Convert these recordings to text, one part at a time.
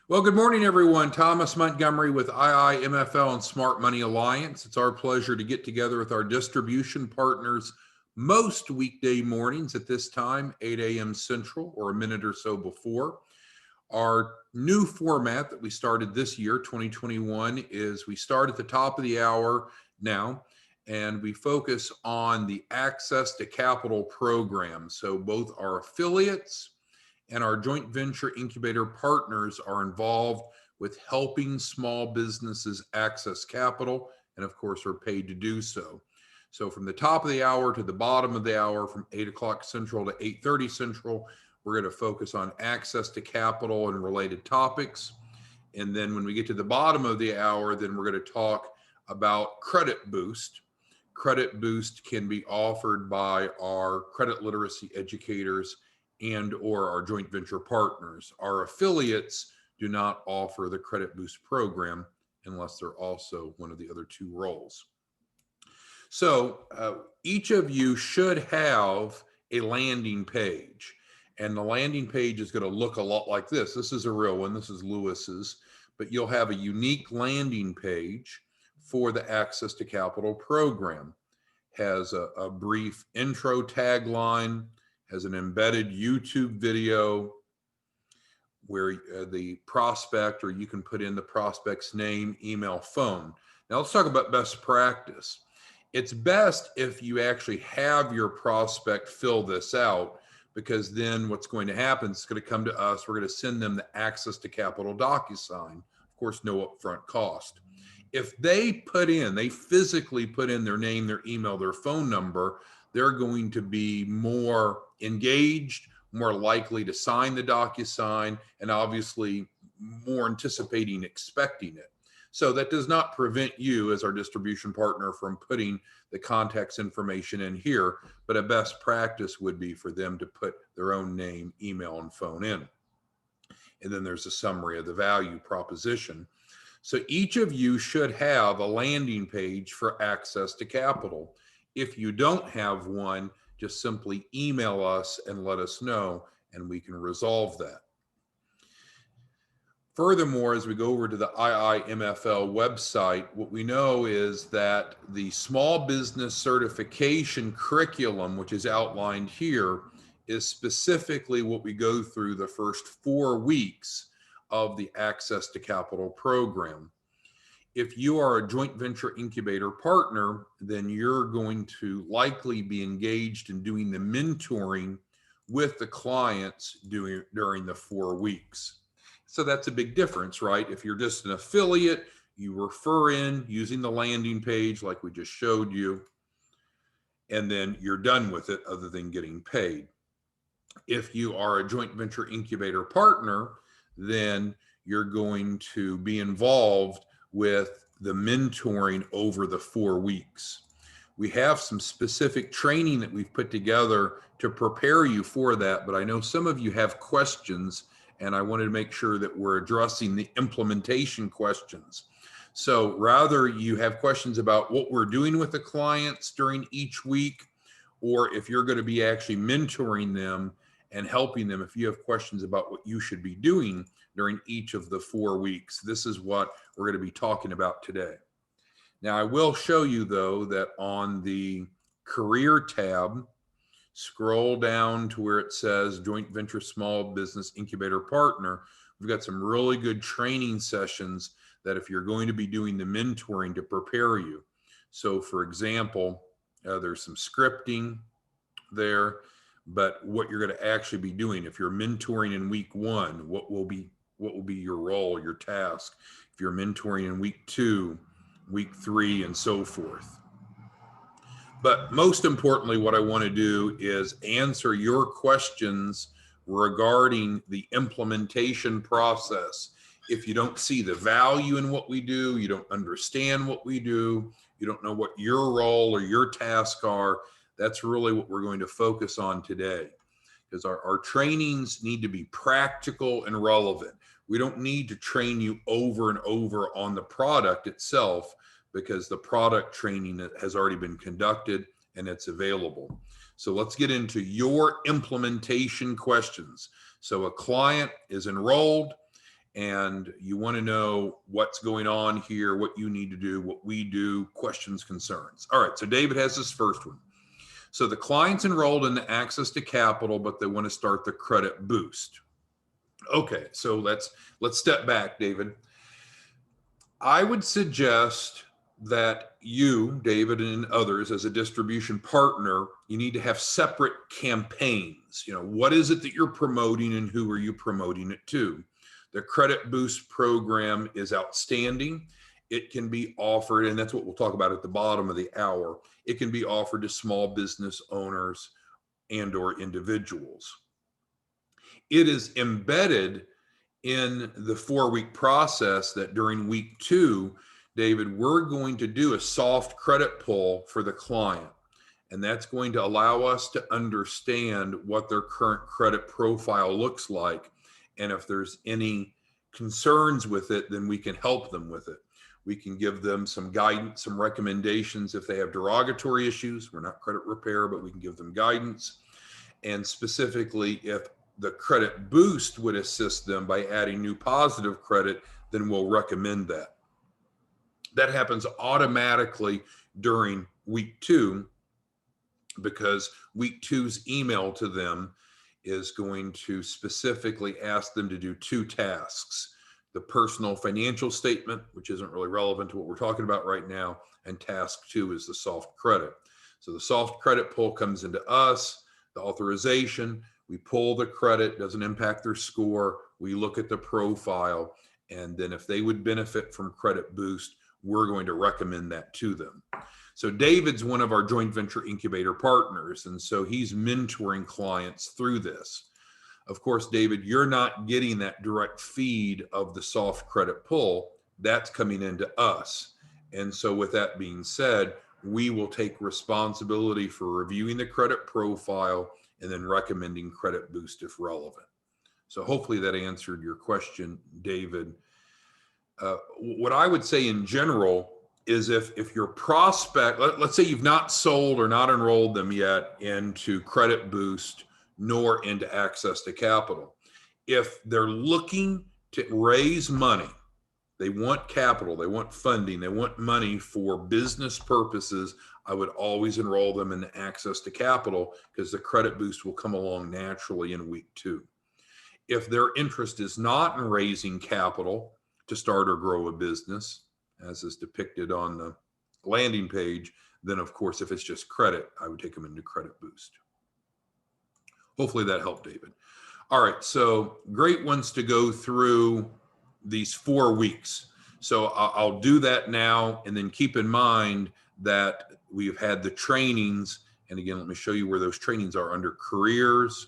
Well, good morning, everyone. Thomas Montgomery with IIMFL and Smart Money Alliance. It's our pleasure to get together with our distribution partners most weekday mornings at this time, 8 a.m. Central, or a minute or so before. Our new format that we started this year, 2021, is we start at the top of the hour now, and we focus on the Access to Capital program. So both our affiliates and our joint venture incubator partners are involved with helping small businesses access capital, and of course are paid to do so. So from the top of the hour to the bottom of the hour, from 8 o'clock Central to 8:30 Central, we're going to focus on access to capital and related topics. And then when we get to the bottom of the hour, then we're going to talk about Credit Boost. Credit Boost can be offered by our credit literacy educators and or our joint venture partners. Our affiliates do not offer the Credit Boost program unless they're also one of the other two roles. So each of you should have a landing page, and the landing page is going to look a lot like this. This is a real one. This is Lewis's, but you'll have a unique landing page for the Access to Capital program. Has a brief intro tagline, has an embedded YouTube video where the prospect, or you can put in the prospect's name, email, phone. Now let's talk about best practice. It's best if you actually have your prospect fill this out, because then what's going to happen is it's going to come to us. We're going to send them the Access to Capital DocuSign. Of course, no upfront cost. If they physically put in their name, their email, their phone number, they're going to be more engaged, more likely to sign the DocuSign, and obviously more anticipating, expecting it. So that does not prevent you as our distribution partner from putting the contacts information in here, but a best practice would be for them to put their own name, email, and phone in. And then there's a summary of the value proposition. So each of you should have a landing page for Access to Capital. If you don't have one, just simply email us and let us know, and we can resolve that. Furthermore, as we go over to the IIMFL website, what we know is that the small business certification curriculum, which is outlined here, is specifically what we go through the first 4 weeks of the Access to Capital program. If you are a joint venture incubator partner, then you're going to likely be engaged in doing the mentoring with the clients during the 4 weeks. So that's a big difference, right? If you're just an affiliate, you refer in using the landing page like we just showed you, and then you're done with it other than getting paid. If you are a joint venture incubator partner, then you're going to be involved with the mentoring over the 4 weeks. We have some specific training that we've put together to prepare you for that, but I know some of you have questions, and I wanted to make sure that we're addressing the implementation questions. So rather you have questions about what we're doing with the clients during each week, or if you're going to be actually mentoring them and helping them, if you have questions about what you should be doing during each of the 4 weeks, this is what we're going to be talking about today. Now, I will show you, though, that on the career tab, scroll down to where it says Joint Venture Small Business Incubator Partner. We've got some really good training sessions that if you're going to be doing the mentoring to prepare you. So, for example, there's some scripting there, but what you're going to actually be doing if you're mentoring in week 1, what will be your role, your task? If you're mentoring in week 2, week 3, and so forth. But most importantly, what I want to do is answer your questions regarding the implementation process. If you don't see the value in what we do, you don't understand what we do, you don't know what your role or your tasks are, that's really what we're going to focus on today. Because our trainings need to be practical and relevant. We don't need to train you over and over on the product itself, because the product training has already been conducted and it's available. So let's get into your implementation questions. So a client is enrolled and you want to know what's going on here, what you need to do, what we do, questions, concerns. All right, so David has this first one. So the client's enrolled in the access to capital, but they want to start the credit boost. Okay, so let's step back, David. I would suggest that you, David, and others as a distribution partner, you need to have separate campaigns. What is it that you're promoting and who are you promoting it to? The Credit Boost program is outstanding. It can be offered, and that's what we'll talk about at the bottom of the hour. It can be offered to small business owners and or individuals. It is embedded in the 4-week process that during week 2, David, we're going to do a soft credit pull for the client. And that's going to allow us to understand what their current credit profile looks like. And if there's any concerns with it, then we can help them with it. We can give them some guidance, some recommendations if they have derogatory issues. We're not credit repair, but we can give them guidance. And specifically, if the credit boost would assist them by adding new positive credit, then we'll recommend that. That happens automatically during week 2 because week 2's email to them is going to specifically ask them to do 2 tasks: the personal financial statement, which isn't really relevant to what we're talking about right now, and task 2 is the soft credit. So the soft credit pull comes into us, the authorization, we pull the credit, doesn't impact their score, we look at the profile, and then if they would benefit from credit boost, we're going to recommend that to them. So David's one of our joint venture incubator partners, and so he's mentoring clients through this. Of course, David, you're not getting that direct feed of the soft credit pull. That's coming into us. And so with that being said, we will take responsibility for reviewing the credit profile and then recommending credit boost if relevant. So hopefully that answered your question, David. What I would say in general is if your prospect, let's say you've not sold or not enrolled them yet into credit boost nor into access to capital. If they're looking to raise money, they want capital, they want funding, they want money for business purposes, I would always enroll them in access to capital because the credit boost will come along naturally in week 2. If their interest is not in raising capital to start or grow a business, as is depicted on the landing page, then of course, if it's just credit, I would take them into credit boost. Hopefully that helped, David. All right, so great ones to go through these 4 weeks. So I'll do that now, and then keep in mind that we've had the trainings. And again, let me show you where those trainings are under careers.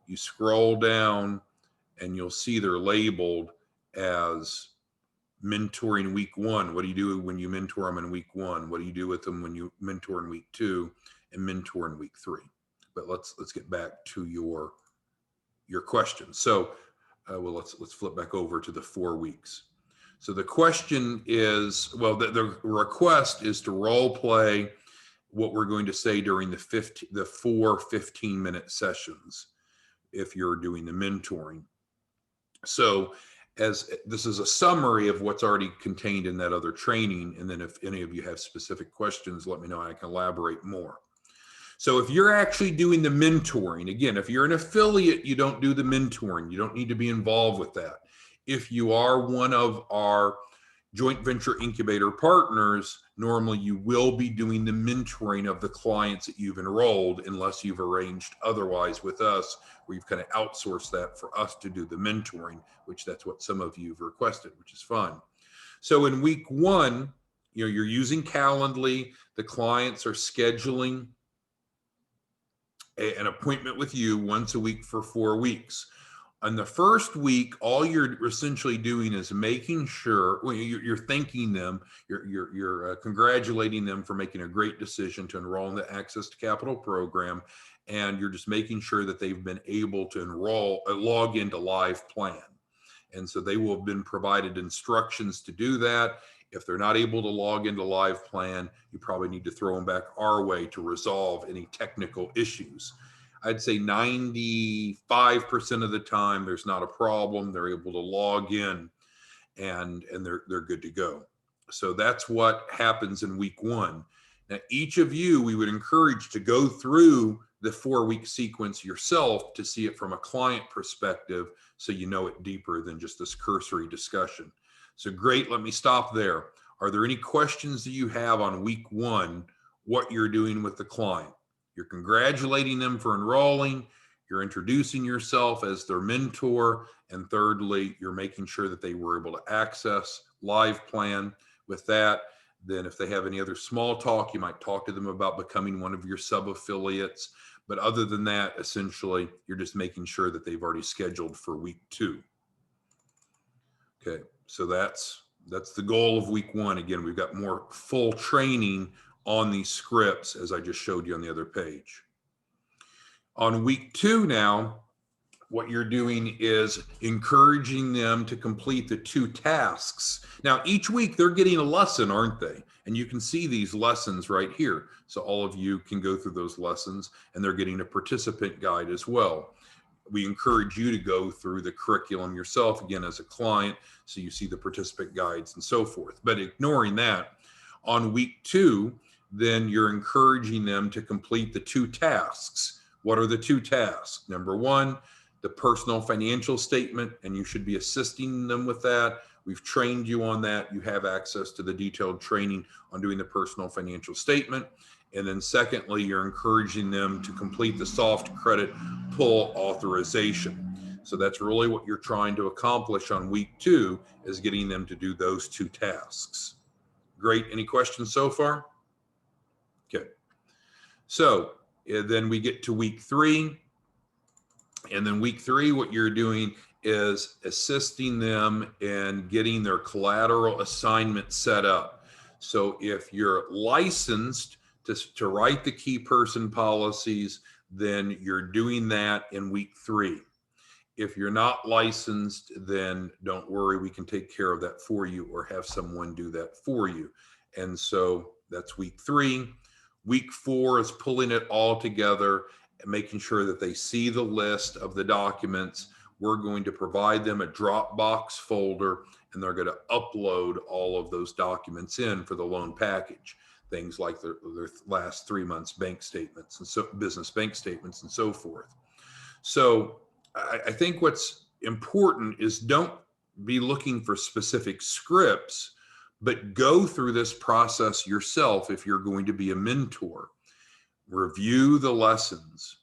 You scroll down and you'll see they're labeled as mentoring week 1. What do you do when you mentor them in week 1? What do you do with them when you mentor in week 2 and mentor in week 3? But let's get back to your question. So let's flip back over to the 4 weeks. So the question is, well, the request is to role play what we're going to say during the 4 15-minute sessions if you're doing the mentoring. So as this is a summary of what's already contained in that other training, and then if any of you have specific questions, let me know, I can elaborate more. So if you're actually doing the mentoring, again, if you're an affiliate, you don't do the mentoring. You don't need to be involved with that. If you are one of our joint venture incubator partners, normally you will be doing the mentoring of the clients that you've enrolled, unless you've arranged otherwise with us, where you've kind of outsourced that for us to do the mentoring, which that's what some of you have requested, which is fine. So in week 1, you're using Calendly. The clients are scheduling an appointment with you once a week for 4 weeks. On the first week, all you're essentially doing is making sure, well, you're thanking them, you're congratulating them for making a great decision to enroll in the Access to Capital program, and you're just making sure that they've been able to log into Live Plan. And so they will have been provided instructions to do that. If they're not able to log into Live Plan, you probably need to throw them back our way to resolve any technical issues. I'd say 95% of the time, there's not a problem. They're able to log in and they're good to go. So that's what happens in week one. Now, each of you, we would encourage to go through the 4-week sequence yourself to see it from a client perspective, so you know it deeper than just this cursory discussion. So great, let me stop there. Are there any questions that you have on week one, what you're doing with the client? You're congratulating them for enrolling, you're introducing yourself as their mentor, and thirdly, you're making sure that they were able to access Live Plan. With that, then if they have any other small talk, you might talk to them about becoming one of your sub-affiliates. But other than that, essentially, you're just making sure that they've already scheduled for week 2. Okay, so that's the goal of week 1. Again, we've got more full training on these scripts, as I just showed you on the other page. On week 2 now, what you're doing is encouraging them to complete the 2 tasks. Now, each week they're getting a lesson, aren't they? And you can see these lessons right here. So all of you can go through those lessons, and they're getting a participant guide as well. We encourage you to go through the curriculum yourself, again, as a client, so you see the participant guides and so forth. But ignoring that, on week 2, then you're encouraging them to complete the 2 tasks. What are the 2 tasks? Number 1, the personal financial statement, and you should be assisting them with that. We've trained you on that. You have access to the detailed training on doing the personal financial statement. And then secondly, you're encouraging them to complete the soft credit pull authorization. So that's really what you're trying to accomplish on week 2, is getting them to do those 2 tasks. Great. Any questions so far? Okay. So then we get to week 3. And then week 3, what you're doing is assisting them in getting their collateral assignment set up. So if you're licensed to write the key person policies, then you're doing that in week 3. If you're not licensed, then don't worry, we can take care of that for you or have someone do that for you. And so that's week 3. Week 4 is pulling it all together and making sure that they see the list of the documents. We're going to provide them a Dropbox folder, and they're going to upload all of those documents in for the loan package. Things like their last 3 months bank statements and so business bank statements and so forth. So I think what's important is don't be looking for specific scripts, but go through this process yourself if you're going to be a mentor. Review the lessons,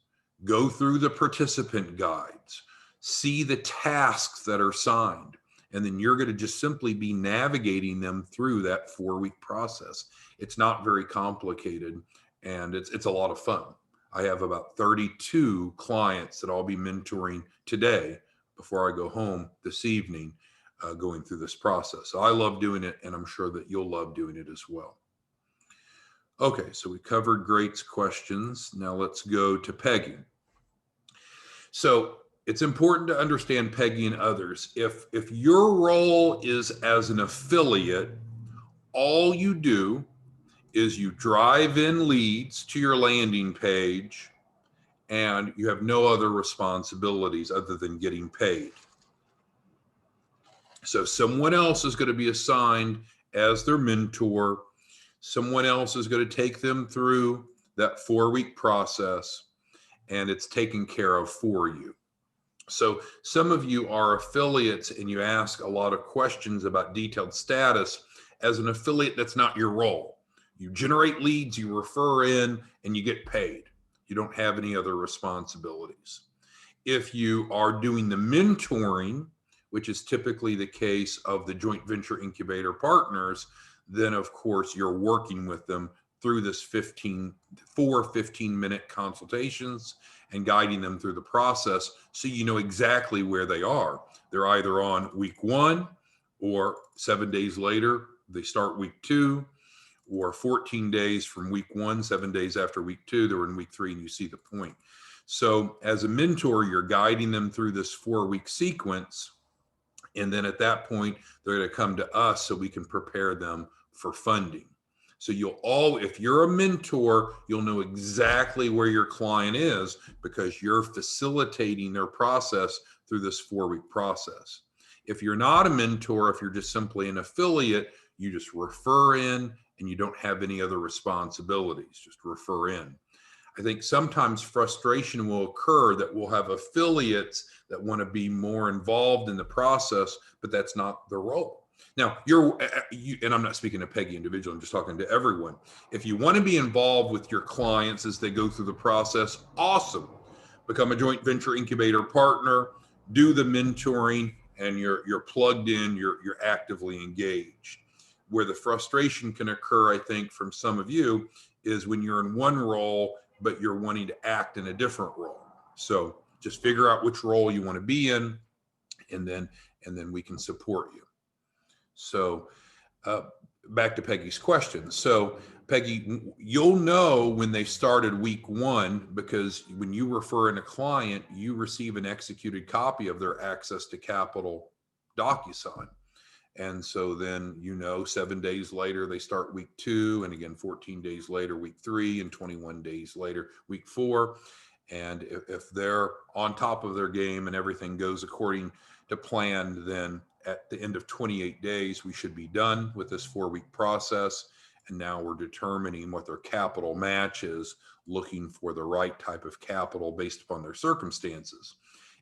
go through the participant guides, see the tasks that are assigned, and then you're going to just simply be navigating them through that 4-week process. It's not very complicated, and it's a lot of fun. I have about 32 clients that I'll be mentoring today before I go home this evening, going through this process. So I love doing it, and I'm sure that you'll love doing it as well. Okay, so we covered Great's questions. Now let's go to pegging. So it's important to understand pegging others. If your role is as an affiliate, all you do is you drive in leads to your landing page, and you have no other responsibilities other than getting paid. So someone else is going to be assigned as their mentor. Someone else is going to take them through that 4-week process, and it's taken care of for you. So some of you are affiliates and you ask a lot of questions about detailed status. As an affiliate, that's not your role. You generate leads, you refer in, and you get paid. You don't have any other responsibilities. If you are doing the mentoring, which is typically the case of the joint venture incubator partners, then of course you're working with them through this 15-minute consultations and guiding them through the process, so you know exactly where they are. They're either on week 1, or 7 days later they start week 2, or 14 days from week 1, 7 days after week 2, they're in week 3, and you see the point. So as a mentor, you're guiding them through this 4-week sequence, and then at that point they're going to come to us so we can prepare them for funding. So if you're a mentor, you'll know exactly where your client is because you're facilitating their process through this 4-week process. If you're not a mentor, if you're just simply an affiliate, you just refer in and you don't have any other responsibilities, just refer in. I think sometimes frustration will occur that we'll have affiliates that want to be more involved in the process, but that's not their role. Now, and I'm not speaking to Peggy individually, I'm just talking to everyone. If you want to be involved with your clients as they go through the process, awesome. Become a joint venture incubator partner, do the mentoring, and you're plugged in, you're actively engaged. Where the frustration can occur, I think, from some of you is when you're in one role, but you're wanting to act in a different role. So just figure out which role you want to be in, and then we can support you. So back to Peggy's question. So Peggy, you'll know when they started week 1 because when you refer in a client, you receive an executed copy of their access to capital DocuSign. And so then, 7 days later, they start week 2, and again, 14 days later, week 3, and 21 days later, week 4. And if they're on top of their game and everything goes according to plan, then at the end of 28 days, we should be done with this 4-week process. And now we're determining what their capital match is, looking for the right type of capital based upon their circumstances.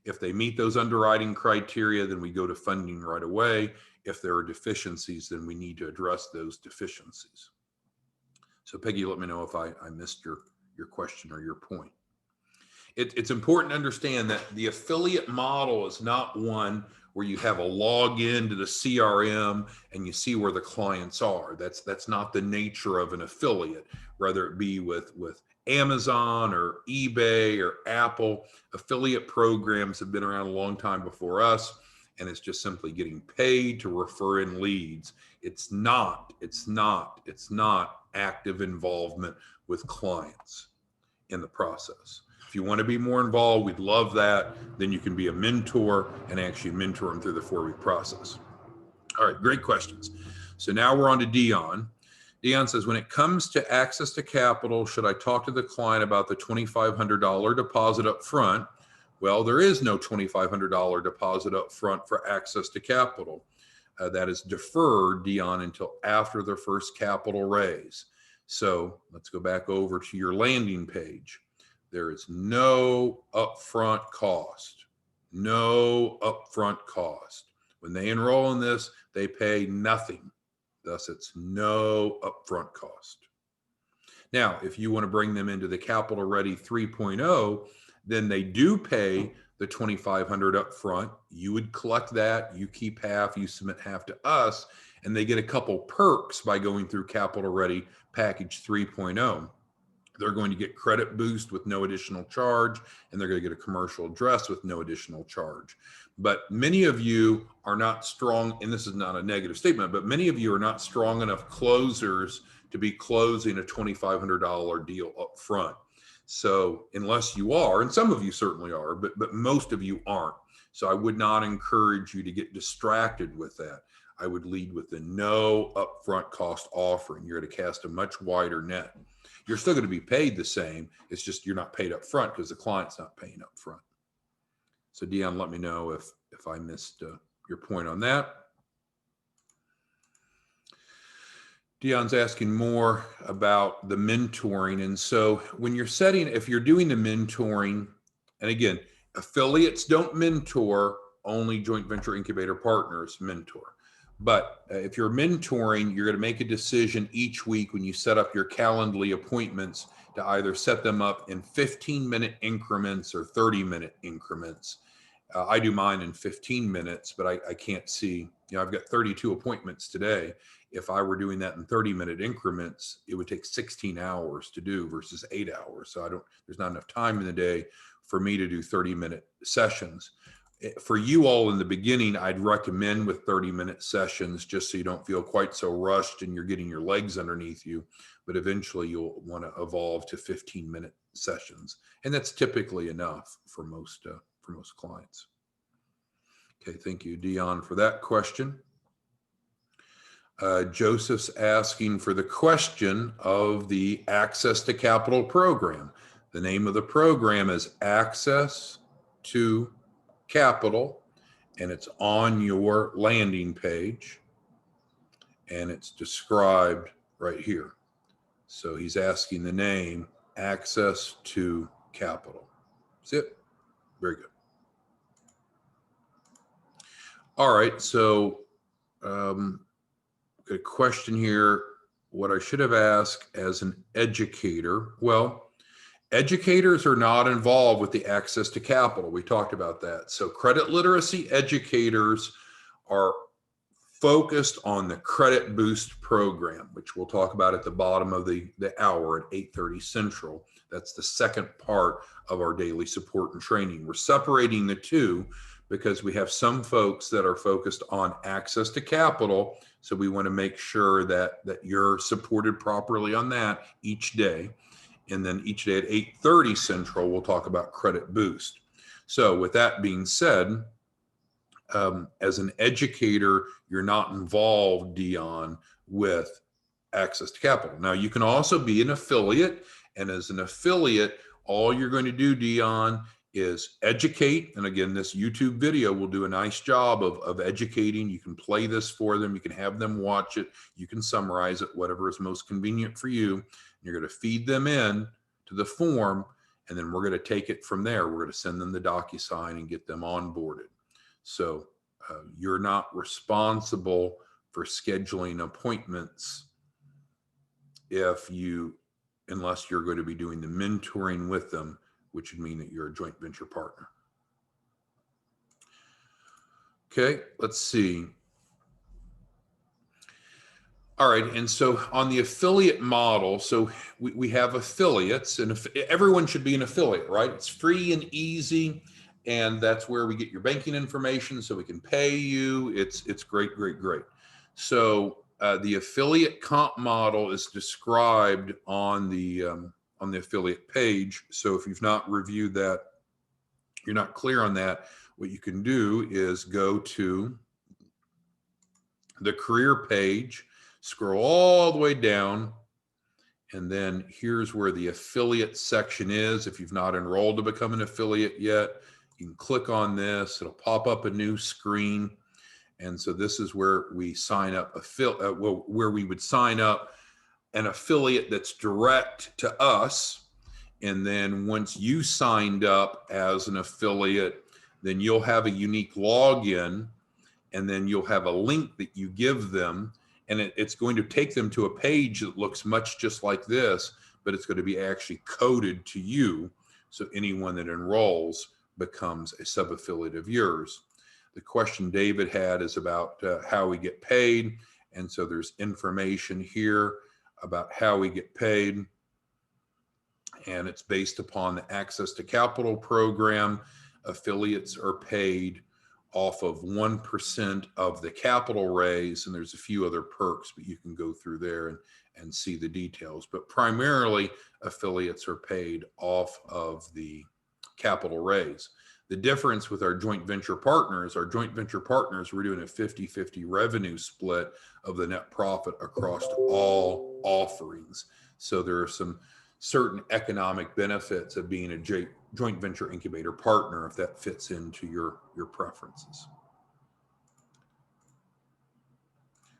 If they meet those underwriting criteria, then we go to funding right away. If there are deficiencies, then we need to address those deficiencies. So Peggy, let me know if I missed your question or your point. It's important to understand that the affiliate model is not one where you have a login to the CRM and you see where the clients are. That's not the nature of an affiliate, whether it be with Amazon or eBay or Apple. Affiliate programs have been around a long time before us, and it's just simply getting paid to refer in leads. It's not active involvement with clients in the process. If you want to be more involved, we'd love that. Then you can be a mentor and actually mentor them through the 4-week process. All right, great questions. So now we're on to Dion. Dion says, when it comes to access to capital, should I talk to the client about the $2,500 deposit up front? Well, there is no $2,500 deposit up front for access to capital. That is deferred, Dion, until after their first capital raise. So let's go back over to your landing page. There is no upfront cost. No upfront cost. When they enroll in this, they pay nothing. Thus, it's no upfront cost. Now, if you want to bring them into the Capital Ready 3.0, then they do pay the $2,500 upfront. You would collect that. You keep half. You submit half to us, and they get a couple perks by going through Capital Ready Package 3.0. They're going to get credit boost with no additional charge, and they're going to get a commercial address with no additional charge. But many of you are not strong, and this is not a negative statement, but many of you are not strong enough closers to be closing a $2,500 deal up front. So unless you are, and some of you certainly are, but most of you aren't. So I would not encourage you to get distracted with that. I would lead with the no upfront cost offering. You're going to cast a much wider net. You're still going to be paid the same. It's just you're not paid up front because the client's not paying up front. So Dion, let me know if I missed your point on that. Dion's asking more about the mentoring. And so when you're if you're doing the mentoring, and again, affiliates don't mentor, only joint venture incubator partners mentor. But if you're mentoring, you're going to make a decision each week when you set up your Calendly appointments to either set them up in 15-minute increments or 30-minute increments. I do mine in 15 minutes, but I can't see, I've got 32 appointments today. If I were doing that in 30-minute increments, it would take 16 hours to do versus 8 hours. So there's not enough time in the day for me to do 30-minute sessions. For you all in the beginning, I'd recommend with 30-minute sessions just so you don't feel quite so rushed and you're getting your legs underneath you. But eventually you'll want to evolve to 15-minute sessions. And that's typically enough for most clients. Okay, thank you, Dion, for that question. Joseph's asking for the question of the Access to Capital program. The name of the program is Access to Capital, and it's on your landing page, and it's described right here. So he's asking the name, Access to Capital. That's it. Very good. All right, so a question here, what I should have asked as an educator. Well, educators are not involved with the Access to Capital. We talked about that. So credit literacy educators are focused on the Credit Boost program, which we'll talk about at the bottom of the hour at 8:30 Central. That's the second part of our daily support and training. We're separating the two because we have some folks that are focused on Access to Capital. So we want to make sure that you're supported properly on that each day. And then each day at 8:30 Central, we'll talk about Credit Boost. So with that being said, as an educator, you're not involved, Dion, with Access to Capital. Now, you can also be an affiliate. And as an affiliate, all you're going to do, Dion, is educate. And again, this YouTube video will do a nice job of educating. You can play this for them. You can have them watch it. You can summarize it, whatever is most convenient for you. You're going to feed them in to the form, and then we're going to take it from there. We're going to send them the DocuSign and get them onboarded. So you're not responsible for scheduling appointments unless you're going to be doing the mentoring with them, which would mean that you're a joint venture partner. Okay, let's see. All right, and so on the affiliate model, so we have affiliates, and everyone should be an affiliate, right? It's free and easy, and that's where we get your banking information so we can pay you. It's great, great, great. So the affiliate comp model is described on the affiliate page. So if you've not reviewed that, you're not clear on that, what you can do is go to the career page, scroll all the way down, and then here's where the affiliate section is. If you've not enrolled to become an affiliate yet, you can click on this. It'll pop up a new screen. And so this is where we sign up, where we would sign up an affiliate that's direct to us. And then once you signed up as an affiliate, then you'll have a unique login, and then you'll have a link that you give them, and it's going to take them to a page that looks much just like this, but it's going to be actually coded to you. So anyone that enrolls becomes a sub-affiliate of yours. The question David had is about how we get paid. And so there's information here about how we get paid. And it's based upon the Access to Capital program. Affiliates are paid off of 1% of the capital raise. And there's a few other perks, but you can go through there and see the details. But primarily, affiliates are paid off of the capital raise. The difference with our joint venture partners, we're doing a 50-50 revenue split of the net profit across all offerings. So there are some certain economic benefits of being a joint venture incubator partner if that fits into your preferences.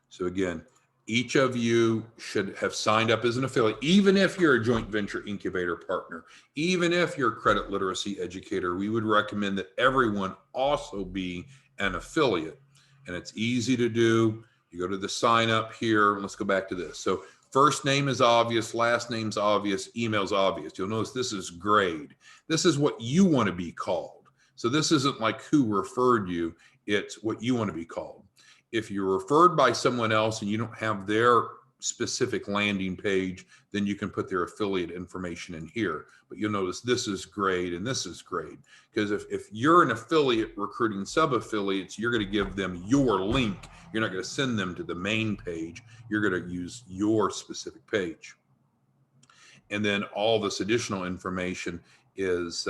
So again, each of you should have signed up as an affiliate, even if you're a joint venture incubator partner, even if you're a credit literacy educator. We would recommend that everyone also be an affiliate. And it's easy to do. You go to the sign up here. Let's go back to this. So first name is obvious, last name's obvious, email's obvious. You'll notice this is grade. This is what you want to be called. So this isn't like who referred you, it's what you want to be called. If you're referred by someone else and you don't have their specific landing page, then you can put their affiliate information in here. But you'll notice this is grade and this is grade. Because if you're an affiliate recruiting sub-affiliates, you're going to give them your link. You're not going to send them to the main page. You're going to use your specific page. And then all this additional information is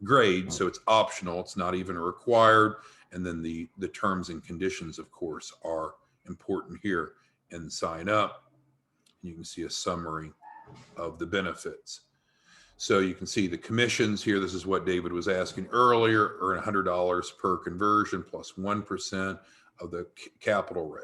grade, so it's optional. It's not even required. And then the terms and conditions, of course, are important here, and sign up. You can see a summary of the benefits. So you can see the commissions here. This is what David was asking earlier, earn $100 per conversion plus 1% of the capital raise.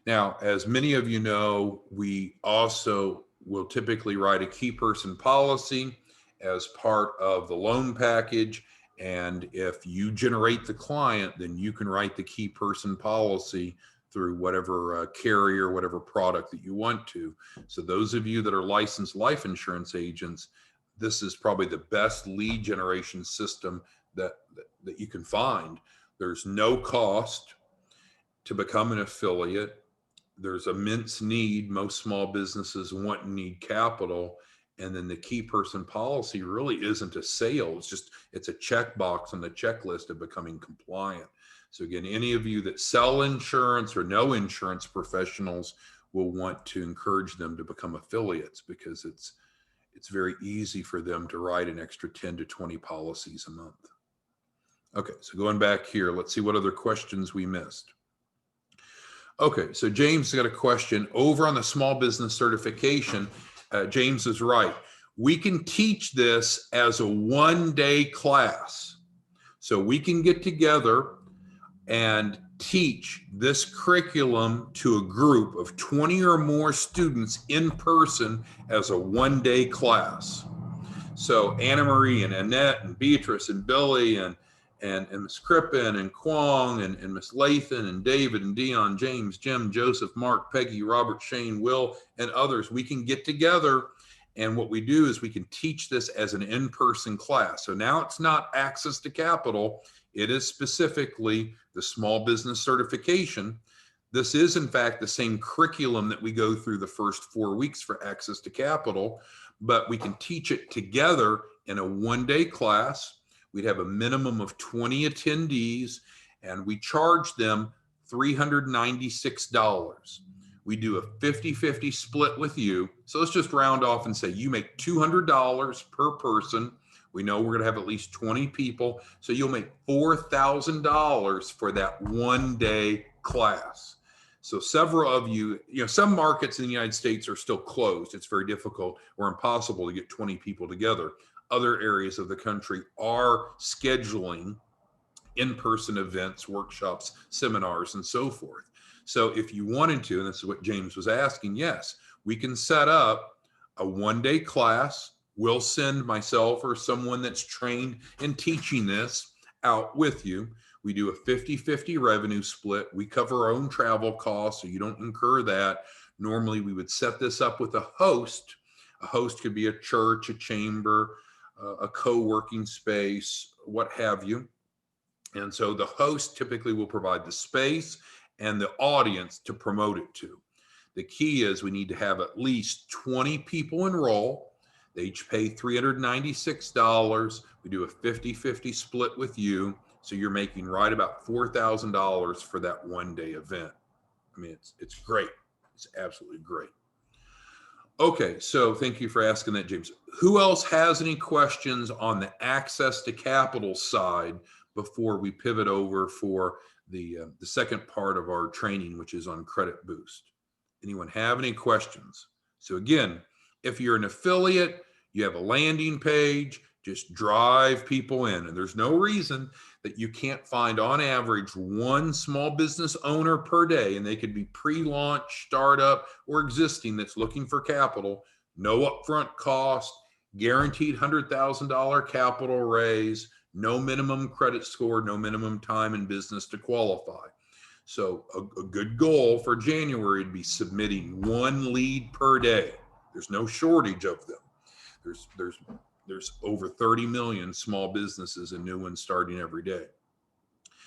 Now, as many of you know, we also will typically write a key person policy as part of the loan package. And if you generate the client, then you can write the key person policy through whatever carrier, whatever product that you want to. So those of you that are licensed life insurance agents, this is probably the best lead generation system that you can find. There's no cost to become an affiliate. There's immense need. Most small businesses want and need capital. And then the key person policy really isn't a sale. It's a checkbox on the checklist of becoming compliant. So again, any of you that sell insurance or know insurance professionals will want to encourage them to become affiliates, because it's very easy for them to write an extra 10 to 20 policies a month. Okay, so going back here, let's see what other questions we missed. Okay, so James got a question over on the small business certification. James is right. We can teach this as a one-day class. So we can get together and teach this curriculum to a group of 20 or more students in person as a one-day class. So Anna Marie and Annette and Beatrice and Billy and Miss Crippen and Kwong and Miss Lathan and David and Dion, James, Jim, Joseph, Mark, Peggy, Robert, Shane, Will, and others. We can get together, and what we do is we can teach this as an in-person class. So now it's not access to capital. It is specifically the small business certification. This is, in fact, the same curriculum that we go through the first 4 weeks for access to capital, but we can teach it together in a one-day class. We'd have a minimum of 20 attendees, and we charge them $396. We do a 50-50 split with you. So let's just round off and say you make $200 per person. We know we're going to have at least 20 people. So you'll make $4,000 for that one-day class. So several of you, some markets in the United States are still closed. It's very difficult or impossible to get 20 people together. Other areas of the country are scheduling in-person events, workshops, seminars, and so forth. So if you wanted to, and this is what James was asking, yes, we can set up a one-day class. We'll send myself or someone that's trained in teaching this out with you. We do a 50-50 revenue split. We cover our own travel costs, so you don't incur that. Normally, we would set this up with a host. A host could be a church, a chamber, a co-working space, what have you. And so the host typically will provide the space and the audience to promote it to. The key is we need to have at least 20 people enroll. They each pay $396. We do a 50-50 split with you. So you're making right about $4,000 for that one-day event. I mean, it's great. It's absolutely great. Okay, so thank you for asking that, James. Who else has any questions on the access to capital side before we pivot over for the second part of our training, which is on Credit Boost? Anyone have any questions? So again, if you're an affiliate, you have a landing page, just drive people in. And there's no reason that you can't find on average one small business owner per day, and they could be pre-launch, startup, or existing, that's looking for capital, no upfront cost, guaranteed $100,000 capital raise, no minimum credit score, no minimum time in business to qualify. So a good goal for January would be submitting one lead per day. There's no shortage of them. There's over 30 million small businesses and new ones starting every day.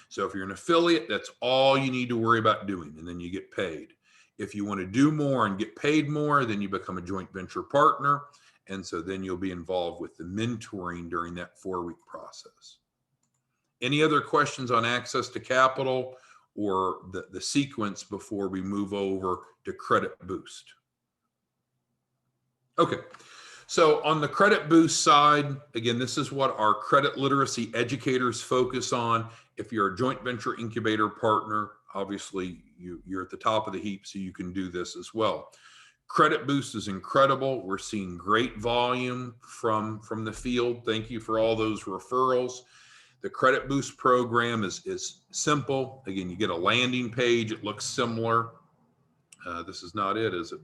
So if you're an affiliate, that's all you need to worry about doing, and then you get paid. If you want to do more and get paid more, then you become a joint venture partner. And so then you'll be involved with the mentoring during that 4-week process. Any other questions on access to capital or the sequence before we move over to Credit Boost? Okay. So on the Credit Boost side, again, this is what our credit literacy educators focus on. If you're a joint venture incubator partner, obviously you're at the top of the heap, so you can do this as well. Credit Boost is incredible. We're seeing great volume from the field. Thank you for all those referrals. The Credit Boost program is simple. Again, you get a landing page. It looks similar. This is not it, is it?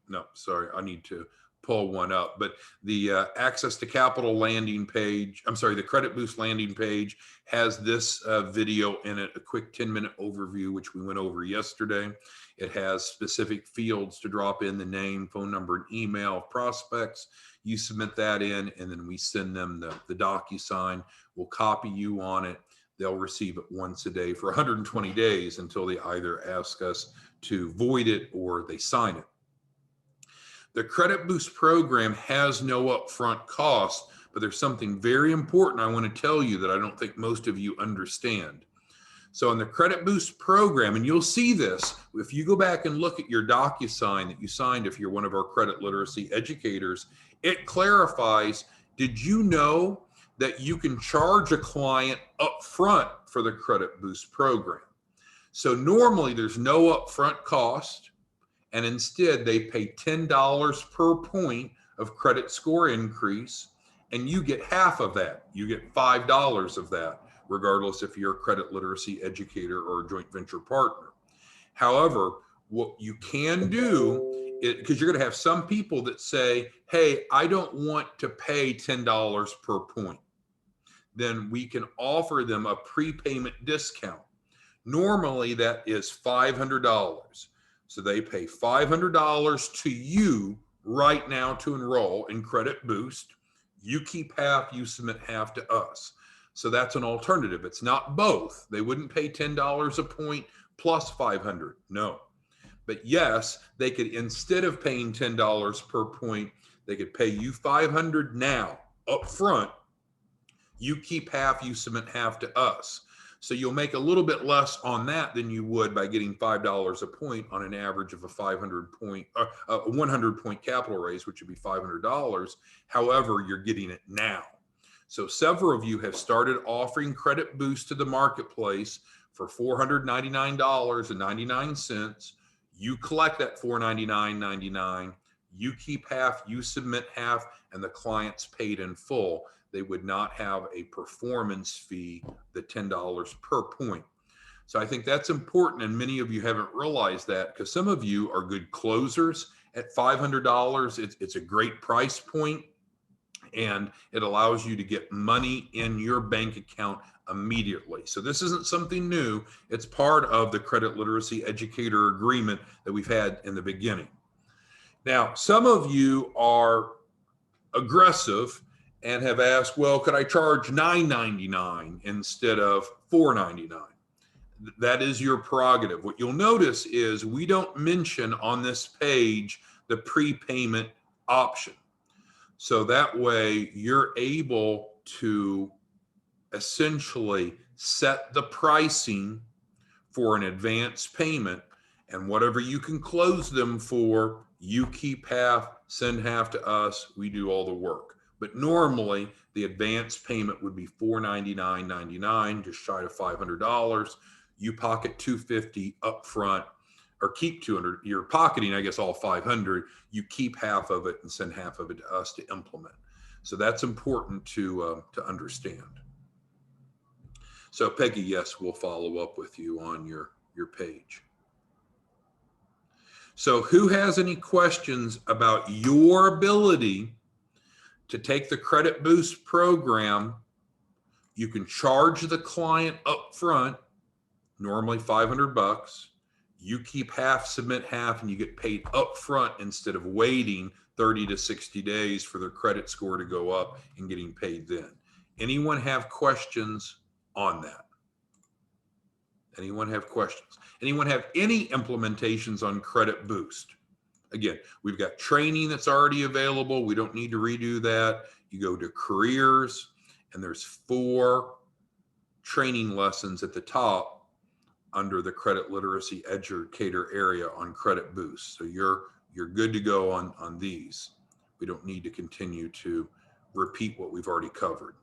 No, sorry. I need to pull one up. But the Access to Capital landing page, I'm sorry, the Credit Boost landing page has this video in it, a quick 10-minute overview, which we went over yesterday. It has specific fields to drop in the name, phone number, and email of prospects. You submit that in, and then we send them the DocuSign. We'll copy you on it. They'll receive it once a day for 120 days until they either ask us to void it or they sign it. The Credit Boost program has no upfront cost, but there's something very important I want to tell you that I don't think most of you understand. So in the Credit Boost program, and you'll see this, if you go back and look at your DocuSign that you signed if you're one of our credit literacy educators, it clarifies, did you know that you can charge a client upfront for the Credit Boost program? So normally there's no upfront cost, and instead they pay $10 per point of credit score increase, and you get half of that. You get $5 of that, regardless if you're a credit literacy educator or a joint venture partner. However, what you can do, because you're going to have some people that say, hey, I don't want to pay $10 per point. Then we can offer them a prepayment discount. Normally that is $500. So they pay $500 to you right now to enroll in Credit Boost. You keep half, you submit half to us. So that's an alternative. It's not both. They wouldn't pay $10 a point plus $500. No. But yes, they could, instead of paying $10 per point, they could pay you $500 now up front. You keep half, you submit half to us. So you'll make a little bit less on that than you would by getting $5 a point on an average of a 100 point capital raise, which would be $500. However, you're getting it now. So several of you have started offering Credit Boost to the marketplace for $499.99. You collect that $499.99. You keep half, you submit half, and the client's paid in full. They would not have a performance fee, the $10 per point. So I think that's important, and many of you haven't realized that, because some of you are good closers at $500. It's a great price point, and it allows you to get money in your bank account immediately. So this isn't something new. It's part of the credit literacy educator agreement that we've had in the beginning. Now, some of you are aggressive and have asked, well, could I charge $9.99 instead of $4.99? That is your prerogative. What you'll notice is we don't mention on this page the prepayment option. So that way you're able to essentially set the pricing for an advance payment, and whatever you can close them for, you keep half, send half to us, we do all the work. But normally the advance payment would be $499.99, just shy of $500. You pocket $250 up front, or keep $200. You're pocketing, I guess, all $500. You keep half of it and send half of it to us to implement. So that's important to understand. So Peggy, yes, we'll follow up with you on your page. So who has any questions about your ability to take the Credit Boost program? You can charge the client up front, normally $500. You keep half, submit half, and you get paid up front instead of waiting 30 to 60 days for their credit score to go up and getting paid then. Anyone have questions on that? Anyone have questions? Anyone have any implementations on Credit Boost? Again, we've got training that's already available. We don't need to redo that. You go to careers, and there's 4 training lessons at the top under the credit literacy educator area on Credit Boost. So you're good to go on these. We don't need to continue to repeat what we've already covered.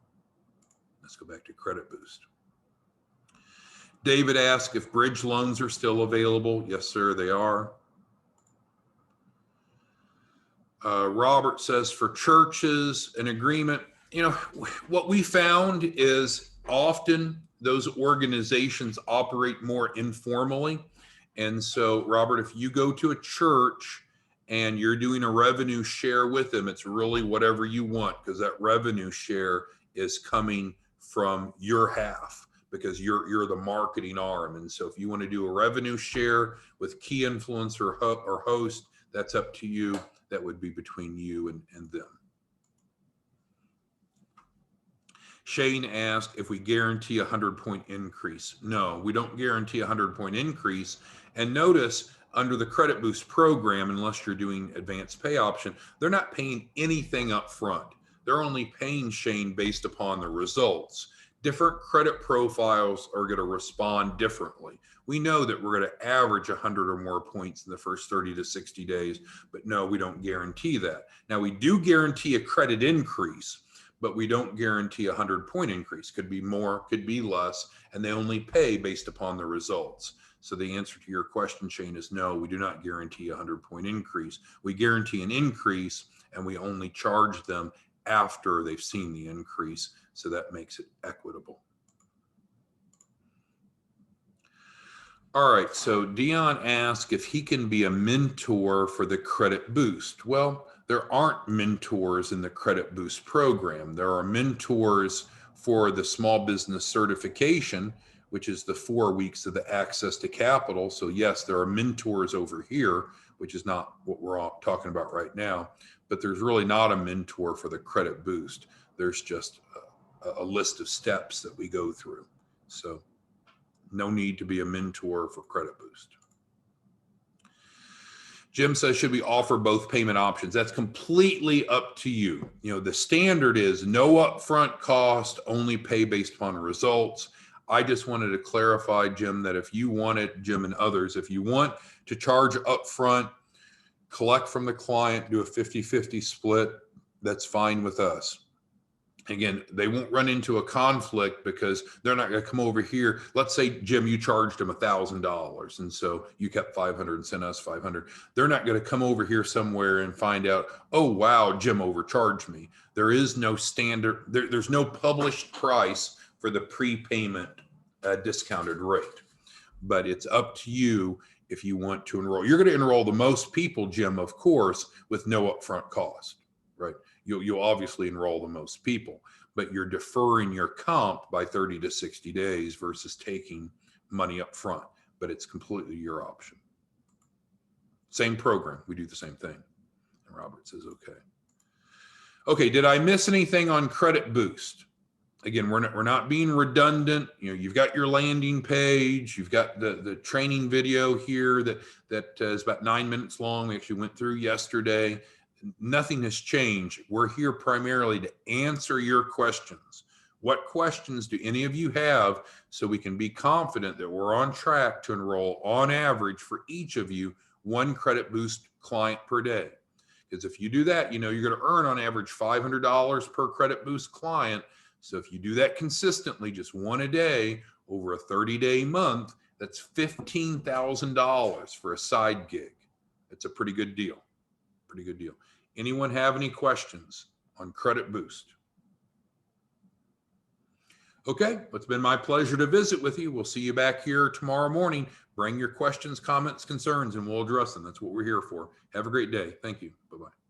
Let's go back to Credit Boost. David asked if bridge loans are still available. Yes, sir, they are. Robert says for churches, an agreement, what we found is often those organizations operate more informally. And so, Robert, if you go to a church and you're doing a revenue share with them, it's really whatever you want, because that revenue share is coming from your half, because you're the marketing arm. And so if you want to do a revenue share with key influencer or host, that's up to you. That would be between you and them. Shane asked if we guarantee a 100-point increase. No, we don't guarantee a 100-point increase. And notice under the Credit Boost program, unless you're doing advanced pay option, they're not paying anything up front. They're only paying, Shane, based upon the results. Different credit profiles are going to respond differently. We know that we're going to average 100 or more points in the first 30 to 60 days, but no, we don't guarantee that. Now, we do guarantee a credit increase, but we don't guarantee a 100-point increase. Could be more, could be less, and they only pay based upon the results. So the answer to your question, Shane, is no, we do not guarantee a 100-point increase. We guarantee an increase, and we only charge them after they've seen the increase. So that makes it equitable. All right, so Dion asked if he can be a mentor for the Credit Boost. Well, there aren't mentors in the Credit Boost program. There are mentors for the small business certification, which is the 4 weeks of the access to capital. So yes, there are mentors over here, which is not what we're all talking about right now, but there's really not a mentor for the Credit Boost. There's just a list of steps that we go through. So no need to be a mentor for Credit Boost. Jim says, should we offer both payment options? That's completely up to you. The standard is no upfront cost, only pay based upon results. I just wanted to clarify, Jim, that if you wanted, Jim and others, if you want to charge upfront, collect from the client, do a 50-50 split, that's fine with us. Again, they won't run into a conflict because they're not going to come over here. Let's say, Jim, you charged them $1,000, and so you kept 500 and sent us 500. They're not going to come over here somewhere and find out, oh, wow, Jim overcharged me. There is no standard. There's no published price for the prepayment discounted rate, but it's up to you if you want to enroll. You're going to enroll the most people, Jim, of course, with no upfront cost, right? You'll obviously enroll the most people, but you're deferring your comp by 30 to 60 days versus taking money up front, but it's completely your option. Same program, we do the same thing. And Robert says, okay. Okay, did I miss anything on Credit Boost? Again, we're not being redundant. You've got your landing page, you've got the training video here that is about 9 minutes long. We actually went through yesterday. Nothing has changed. We're here primarily to answer your questions. What questions do any of you have so we can be confident that we're on track to enroll on average for each of you 1 Credit Boost client per day? Because if you do that, you're going to earn on average $500 per Credit Boost client. So if you do that consistently, just 1 a day over a 30-day month, that's $15,000 for a side gig. It's a pretty good deal. Pretty good deal. Anyone have any questions on Credit Boost? Okay, it's been my pleasure to visit with you. We'll see you back here tomorrow morning. Bring your questions, comments, concerns, and we'll address them. That's what we're here for. Have a great day. Thank you. Bye-bye.